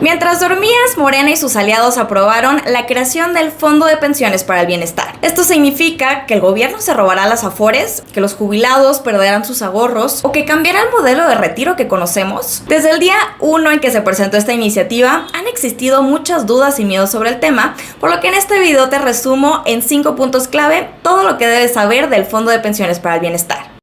Mientras dormías, Morena y sus aliados aprobaron la creación del Fondo de Pensiones para el Bienestar. Esto significa que el gobierno se robará las afores, que los jubilados perderán sus ahorros o que cambiará el modelo de retiro que conocemos. Desde el día 1 en que se presentó esta iniciativa, han existido muchas dudas y miedos sobre el tema, por lo que en este video te resumo en 5 puntos clave todo lo que debes saber del Fondo de Pensiones para el Bienestar.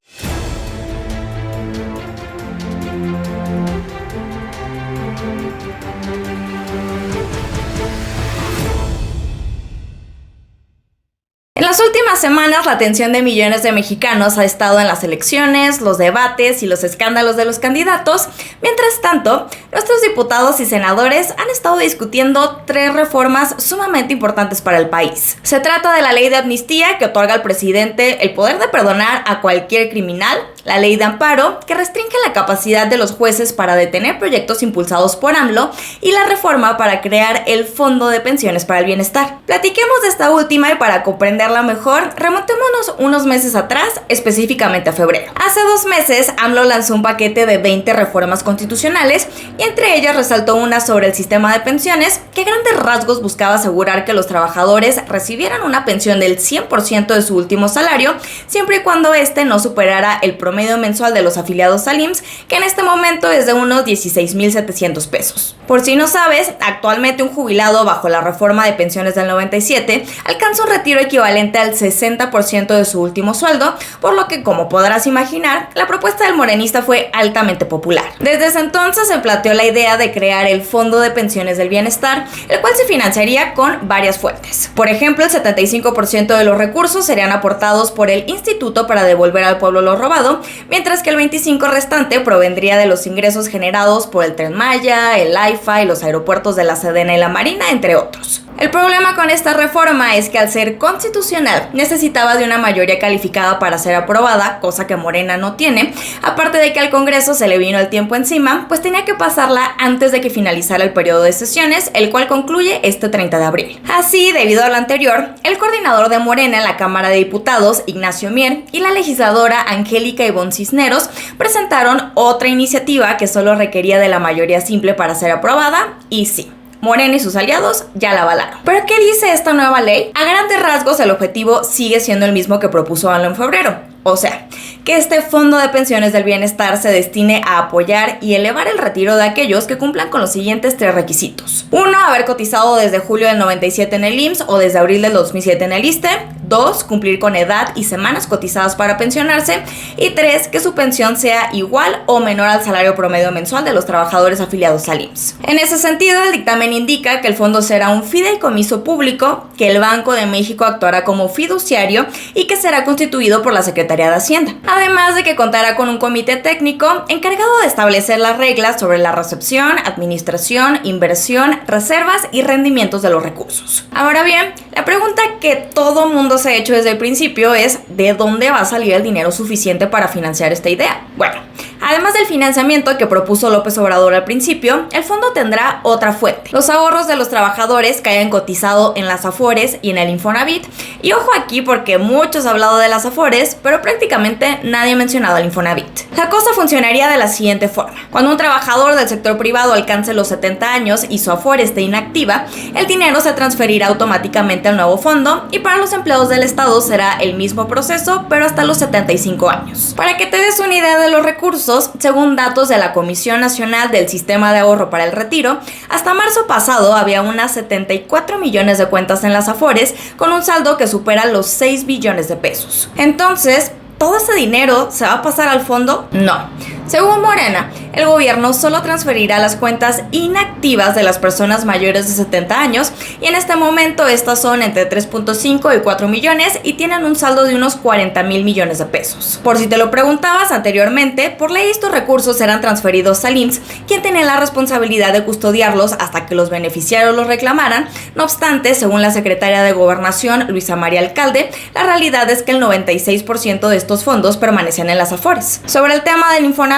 En las últimas semanas, la atención de millones de mexicanos ha estado en las elecciones, los debates y los escándalos de los candidatos. Mientras tanto, nuestros diputados y senadores han estado discutiendo 3 reformas sumamente importantes para el país. Se trata de la ley de amnistía, que otorga al presidente el poder de perdonar a cualquier criminal, la ley de amparo, que restringe la capacidad de los jueces para detener proyectos impulsados por AMLO, y la reforma para crear el Fondo de Pensiones para el Bienestar. Platiquemos de esta última y para comprender mejor, remontémonos unos meses atrás, específicamente a febrero. Hace 2 meses, AMLO lanzó un paquete de 20 reformas constitucionales y entre ellas resaltó una sobre el sistema de pensiones que a grandes rasgos buscaba asegurar que los trabajadores recibieran una pensión del 100% de su último salario, siempre y cuando este no superara el promedio mensual de los afiliados al IMSS, que en este momento es de unos 16,700 pesos. Por si no sabes, actualmente un jubilado bajo la reforma de pensiones del 97 alcanza un retiro equivalente al 60% de su último sueldo, por lo que, como podrás imaginar, la propuesta del morenista fue altamente popular. Desde ese entonces se planteó la idea de crear el Fondo de Pensiones del Bienestar, el cual se financiaría con varias fuentes. Por ejemplo, el 75% de los recursos serían aportados por el Instituto para devolver al pueblo lo robado, mientras que el 25% restante provendría de los ingresos generados por el Tren Maya, el AIFA y los aeropuertos de la Sedena y la Marina, entre otros. El problema con esta reforma es que al ser constitucional necesitaba de una mayoría calificada para ser aprobada, cosa que Morena no tiene, aparte de que al Congreso se le vino el tiempo encima, pues tenía que pasarla antes de que finalizara el periodo de sesiones, el cual concluye este 30 de abril. Así, debido a lo anterior, el coordinador de Morena en la Cámara de Diputados, Ignacio Mier, y la legisladora Angélica Ivonne Cisneros presentaron otra iniciativa que solo requería de la mayoría simple para ser aprobada, y sí, Morena y sus aliados ya la avalaron. ¿Pero qué dice esta nueva ley? A grandes rasgos, el objetivo sigue siendo el mismo que propuso AMLO en febrero. O sea, que este Fondo de Pensiones del Bienestar se destine a apoyar y elevar el retiro de aquellos que cumplan con los siguientes 3 requisitos. 1. Haber cotizado desde julio del 97 en el IMSS o desde abril del 2007 en el ISSSTE. 2. Cumplir con edad y semanas cotizadas para pensionarse. Y 3. Que su pensión sea igual o menor al salario promedio mensual de los trabajadores afiliados al IMSS. En ese sentido, el dictamen indica que el fondo será un fideicomiso público, que el Banco de México actuará como fiduciario y que será constituido por la Secretaría de Hacienda. Además de que contará con un comité técnico encargado de establecer las reglas sobre la recepción, administración, inversión, reservas y rendimientos de los recursos. Ahora bien, la pregunta que todo mundo se ha hecho desde el principio es ¿de dónde va a salir el dinero suficiente para financiar esta idea? Bueno, además del financiamiento que propuso López Obrador al principio, el fondo tendrá otra fuente: los ahorros de los trabajadores que hayan cotizado en las Afores y en el Infonavit. Y ojo aquí porque muchos han hablado de las Afores, pero prácticamente nadie ha mencionado el Infonavit. La cosa funcionaría de la siguiente forma: cuando un trabajador del sector privado alcance los 70 años y su Afore esté inactiva, el dinero se transferirá automáticamente al nuevo fondo, y para los empleados del Estado será el mismo proceso, pero hasta los 75 años. Para que te des una idea de los recursos, según datos de la Comisión Nacional del Sistema de Ahorro para el Retiro, hasta marzo pasado había unas 74 millones de cuentas en las Afores, con un saldo que supera los 6 billones de pesos. Entonces, ¿todo ese dinero se va a pasar al fondo? No. Según Morena, el gobierno solo transferirá las cuentas inactivas de las personas mayores de 70 años y en este momento estas son entre 3.5 y 4 millones y tienen un saldo de unos 40,000 millones de pesos. Por si te lo preguntabas anteriormente, por ley estos recursos serán transferidos al IMSS, quien tiene la responsabilidad de custodiarlos hasta que los beneficiarios los reclamaran. No obstante, según la secretaria de Gobernación, Luisa María Alcalde, la realidad es que el 96% de estos fondos permanecen en las Afores. Sobre el tema del Infonavit,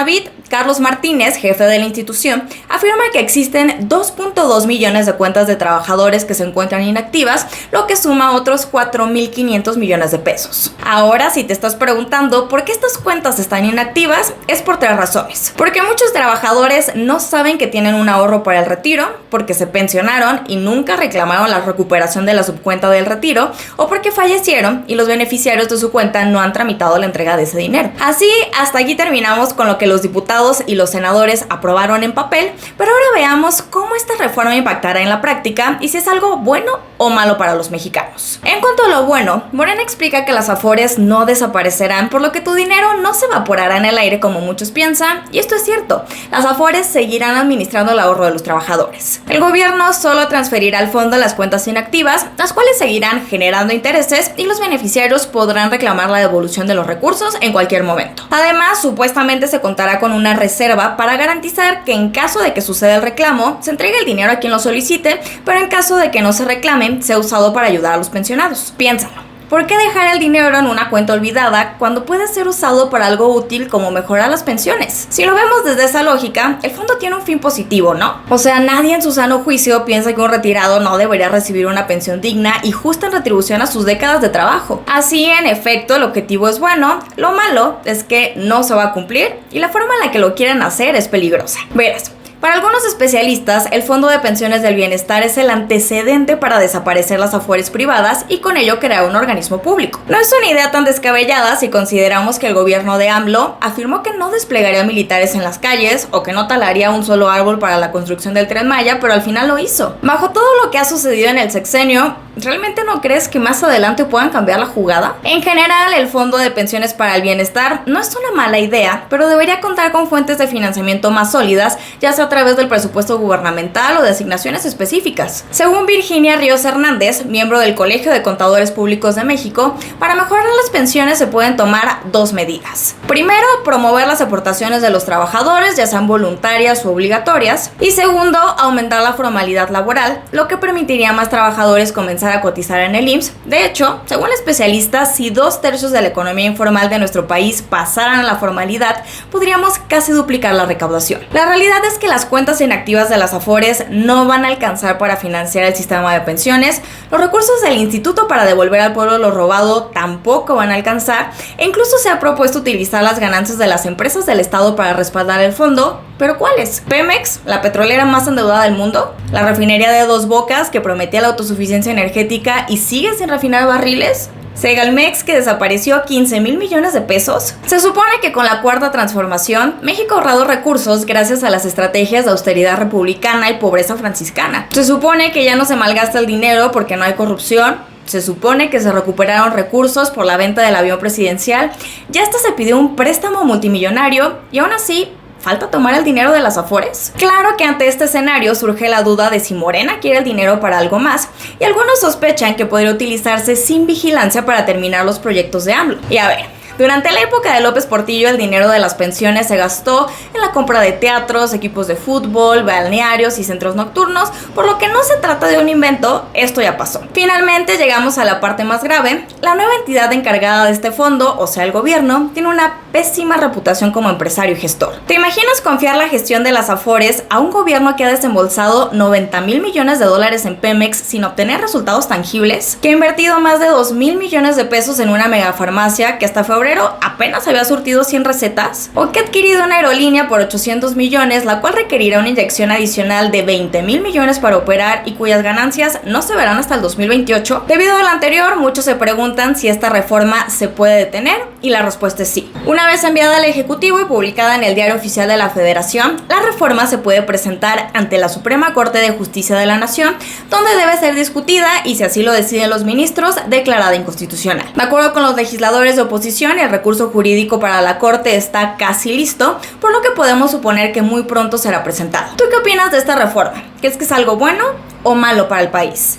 Carlos Martínez, jefe de la institución, afirma que existen 2.2 millones de cuentas de trabajadores que se encuentran inactivas, lo que suma otros 4.500 millones de pesos. Ahora, si te estás preguntando por qué estas cuentas están inactivas, es por tres razones. Porque muchos trabajadores no saben que tienen un ahorro para el retiro, porque se pensionaron y nunca reclamaron la recuperación de la subcuenta del retiro, o porque fallecieron y los beneficiarios de su cuenta no han tramitado la entrega de ese dinero. Así, hasta aquí terminamos con lo que los diputados y los senadores aprobaron en papel, pero ahora veamos cómo esta reforma impactará en la práctica y si es algo bueno o malo para los mexicanos. En cuanto a lo bueno, Morena explica que las afores no desaparecerán, por lo que tu dinero no se evaporará en el aire como muchos piensan, y esto es cierto, las afores seguirán administrando el ahorro de los trabajadores. El gobierno solo transferirá al fondo las cuentas inactivas, las cuales seguirán generando intereses y los beneficiarios podrán reclamar la devolución de los recursos en cualquier momento. Además, supuestamente se contará con una reserva para garantizar que en caso de que suceda el reclamo, se entregue el dinero a quien lo solicite, pero en caso de que no se reclame, sea usado para ayudar a los pensionados. Piénsalo. ¿Por qué dejar el dinero en una cuenta olvidada cuando puede ser usado para algo útil como mejorar las pensiones? Si lo vemos desde esa lógica, el fondo tiene un fin positivo, ¿no? O sea, nadie en su sano juicio piensa que un retirado no debería recibir una pensión digna y justa en retribución a sus décadas de trabajo. Así, en efecto, el objetivo es bueno, lo malo es que no se va a cumplir y la forma en la que lo quieren hacer es peligrosa. Verás. Para algunos especialistas, el Fondo de Pensiones del Bienestar es el antecedente para desaparecer las afores privadas y con ello crear un organismo público. No es una idea tan descabellada si consideramos que el gobierno de AMLO afirmó que no desplegaría militares en las calles o que no talaría un solo árbol para la construcción del Tren Maya, pero al final lo hizo. Bajo todo lo que ha sucedido en el sexenio, ¿realmente no crees que más adelante puedan cambiar la jugada? En general, el Fondo de Pensiones para el Bienestar no es una mala idea, pero debería contar con fuentes de financiamiento más sólidas, ya sea a través del presupuesto gubernamental o de asignaciones específicas. Según Virginia Ríos Hernández, miembro del Colegio de Contadores Públicos de México, para mejorar las pensiones se pueden tomar dos medidas. Primero, promover las aportaciones de los trabajadores, ya sean voluntarias o obligatorias. Y segundo, aumentar la formalidad laboral, lo que permitiría a más trabajadores comenzar a cotizar en el IMSS. De hecho, según especialistas, si 2/3 de la economía informal de nuestro país pasaran a la formalidad, podríamos casi duplicar la recaudación. La realidad es que las cuentas inactivas de las afores no van a alcanzar para financiar el sistema de pensiones, los recursos del instituto para devolver al pueblo lo robado tampoco van a alcanzar, e incluso se ha propuesto utilizar las ganancias de las empresas del Estado para respaldar el fondo. ¿Pero cuáles? ¿Pemex, la petrolera más endeudada del mundo? ¿La refinería de Dos Bocas que prometía la autosuficiencia energética y sigue sin refinar barriles? Segalmex, que desapareció 15,000 millones de pesos. Se supone que con la cuarta transformación, México ha ahorrado recursos gracias a las estrategias de austeridad republicana y pobreza franciscana. Se supone que ya no se malgasta el dinero porque no hay corrupción. Se supone que se recuperaron recursos por la venta del avión presidencial. Ya hasta se pidió un préstamo multimillonario y aún así, ¿falta tomar el dinero de las afores? Claro que ante este escenario surge la duda de si Morena quiere el dinero para algo más, y algunos sospechan que podría utilizarse sin vigilancia para terminar los proyectos de AMLO. Y a ver, durante la época de López Portillo, el dinero de las pensiones se gastó en la compra de teatros, equipos de fútbol, balnearios y centros nocturnos, por lo que no se trata de un invento, esto ya pasó. Finalmente llegamos a la parte más grave. La nueva entidad encargada de este fondo, o sea el gobierno, tiene una pésima reputación como empresario y gestor. ¿Te imaginas confiar la gestión de las afores a un gobierno que ha desembolsado 90,000 millones de dólares en Pemex sin obtener resultados tangibles? ¿Que ha invertido más de 2,000 millones de pesos en una megafarmacia que hasta febrero apenas había surtido 100 recetas? ¿O que ha adquirido una aerolínea por 800 millones, la cual requerirá una inyección adicional de 20,000 millones para operar y cuyas ganancias no se verán hasta el 2028? Debido a lo anterior, muchos se preguntan si esta reforma se puede detener, y la respuesta es sí. Una vez enviada al Ejecutivo y publicada en el Diario Oficial de la Federación, la reforma se puede presentar ante la Suprema Corte de Justicia de la Nación, donde debe ser discutida y, si así lo deciden los ministros, declarada inconstitucional. De acuerdo con los legisladores de oposición, el recurso jurídico para la Corte está casi listo, por lo que podemos suponer que muy pronto será presentado. ¿Tú qué opinas de esta reforma? ¿Crees que es algo bueno o malo para el país?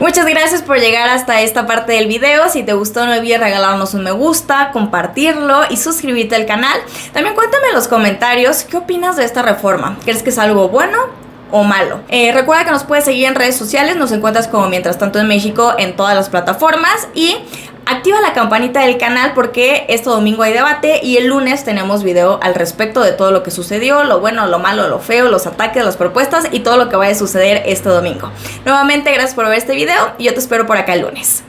Muchas gracias por llegar hasta esta parte del video. Si te gustó, no olvides regalarnos un me gusta, compartirlo y suscribirte al canal. También cuéntame en los comentarios qué opinas de esta reforma. ¿Crees que es algo bueno o malo. Recuerda que nos puedes seguir en redes sociales, nos encuentras como Mientras Tanto en México en todas las plataformas y activa la campanita del canal porque este domingo hay debate y el lunes tenemos video al respecto de todo lo que sucedió, lo bueno, lo malo, lo feo, los ataques, las propuestas y todo lo que vaya a suceder este domingo. Nuevamente, gracias por ver este video y yo te espero por acá el lunes.